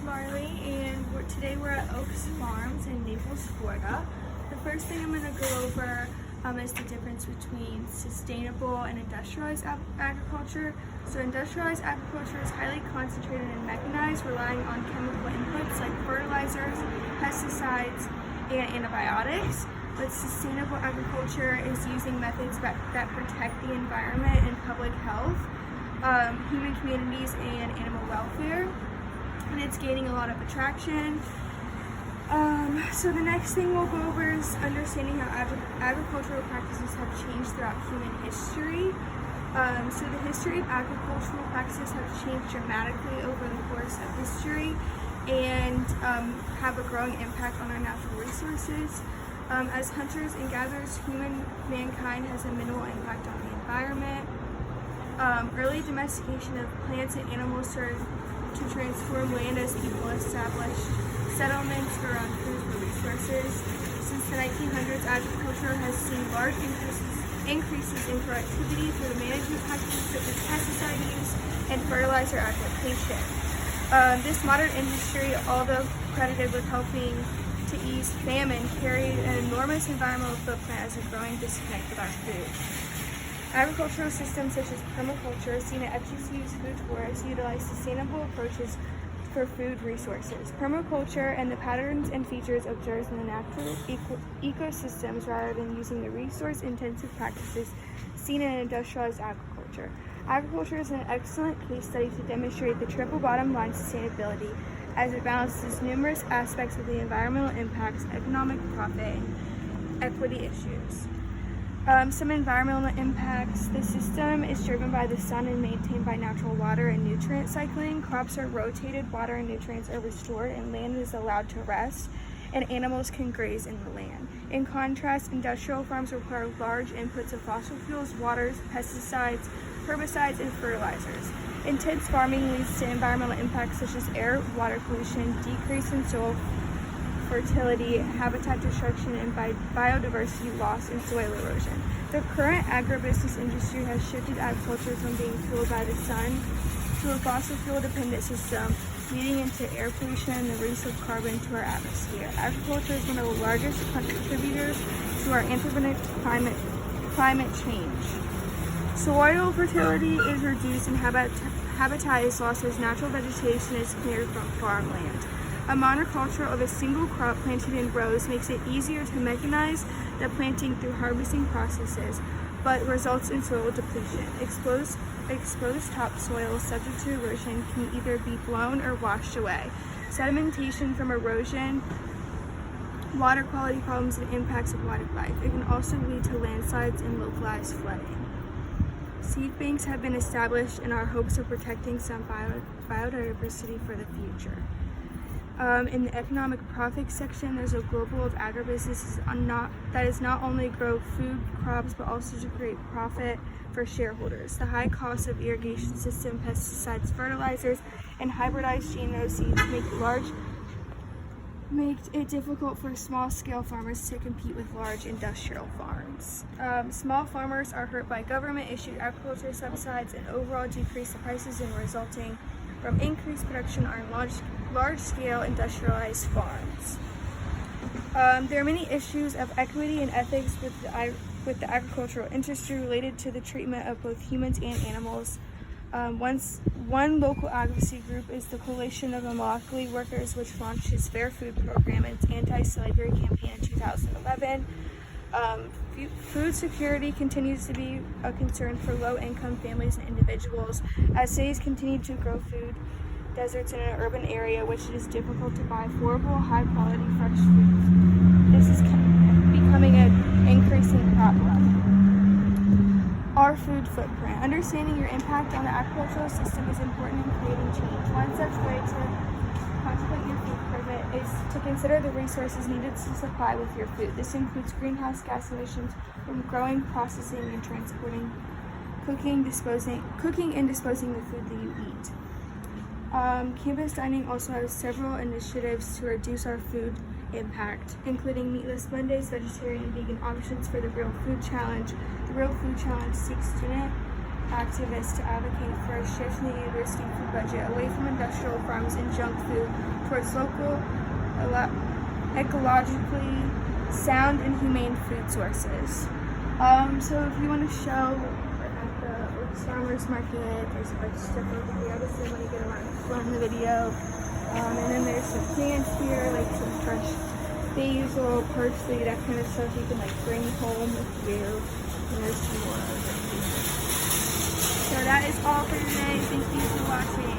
Marley, and today we're at Oaks Farms in Naples, Florida. The first thing I'm going to go over is the difference between sustainable and industrialized agriculture. So industrialized agriculture is highly concentrated and mechanized, relying on chemical inputs like fertilizers, pesticides, and antibiotics. But sustainable agriculture is using methods that protect the environment and public health, human communities, and animal welfare. And it's gaining a lot of attraction. So the next thing we'll go over is understanding how agricultural practices have changed throughout human history. So the history of agricultural practices have changed dramatically over the course of history and have a growing impact on our natural resources. As hunters and gatherers, mankind has a minimal impact on the environment. Early domestication of plants and animals started to transform land as people established settlements around food resources. Since the 1900s, agriculture has seen large increases in productivity through the management practices such as pesticide use and fertilizer application. This modern industry, although credited with helping to ease famine, carried an enormous environmental footprint as a growing disconnect with our food. Agricultural systems such as permaculture, seen at FGCU's food forests, utilize sustainable approaches for food resources. Permaculture and the patterns and features observed in the natural ecosystems rather than using the resource-intensive practices seen in industrialized agriculture. Agriculture is an excellent case study to demonstrate the triple bottom line sustainability as it balances numerous aspects of the environmental impacts, economic profit, and equity issues. Some environmental impacts. The system is driven by the sun and maintained by natural water and nutrient cycling. Crops are rotated, water and nutrients are restored, and land is allowed to rest, and animals can graze in the land. In contrast, industrial farms require large inputs of fossil fuels, waters, pesticides, herbicides, and fertilizers. Intense farming leads to environmental impacts such as air, water pollution, decrease in soil fertility, habitat destruction, and biodiversity loss and soil erosion. The current agribusiness industry has shifted agriculture from being fueled by the sun to a fossil fuel dependent system, leading into air pollution and the release of carbon to our atmosphere. Agriculture is one of the largest contributors to our anthropogenic climate change. Soil fertility is reduced and habitat is lost as natural vegetation is cleared from farmland. A monoculture of a single crop planted in rows makes it easier to mechanize the planting through harvesting processes, but results in soil depletion. Exposed topsoil subject to erosion can either be blown or washed away. Sedimentation from erosion, water quality problems, and impacts of wildlife. It can also lead to landslides and localized flooding. Seed banks have been established in our hopes of protecting some biodiversity for the future. In the economic profit section, there's a global of agribusinesses that is not only grow food crops but also to create profit for shareholders. The high cost of irrigation system, pesticides, fertilizers, and hybridized GMO seeds make it difficult for small-scale farmers to compete with large industrial farms. Small farmers are hurt by government-issued agriculture subsidies and overall decrease the prices and resulting from increased production on large-scale industrialized farms. There are many issues of equity and ethics with the agricultural industry related to the treatment of both humans and animals. One local advocacy group is the Coalition of Immokalee Workers, which launched its Fair Food Program and its anti-slavery campaign in 2011. Food security continues to be a concern for low-income families and individuals as cities continue to grow food deserts in an urban area, which it is difficult to buy affordable, high-quality fresh food. This is becoming an increasing problem. Our food footprint. Understanding your impact on the agricultural system is important in creating change. One such way to contemplate your food footprint is to consider the resources needed to supply with your food. This includes greenhouse gas emissions from growing, processing, and transporting, cooking, and disposing the food that you eat. Campus Dining also has several initiatives to reduce our food impact, including Meatless Mondays, vegetarian and vegan options for the Real Food Challenge. The Real Food Challenge seeks student activists to advocate for a shift in the university food budget away from industrial farms and junk food towards local, ecologically sound and humane food sources. So if you want to show, we're at the Oaks Farmers Market. There's a bunch of stuff over here. Obviously, when you get around to film the video. And then there's some plants here, like some fresh basil, parsley, that kind of stuff you can like bring home with you. And there's some more over here. So that is all for today. Thank you for watching.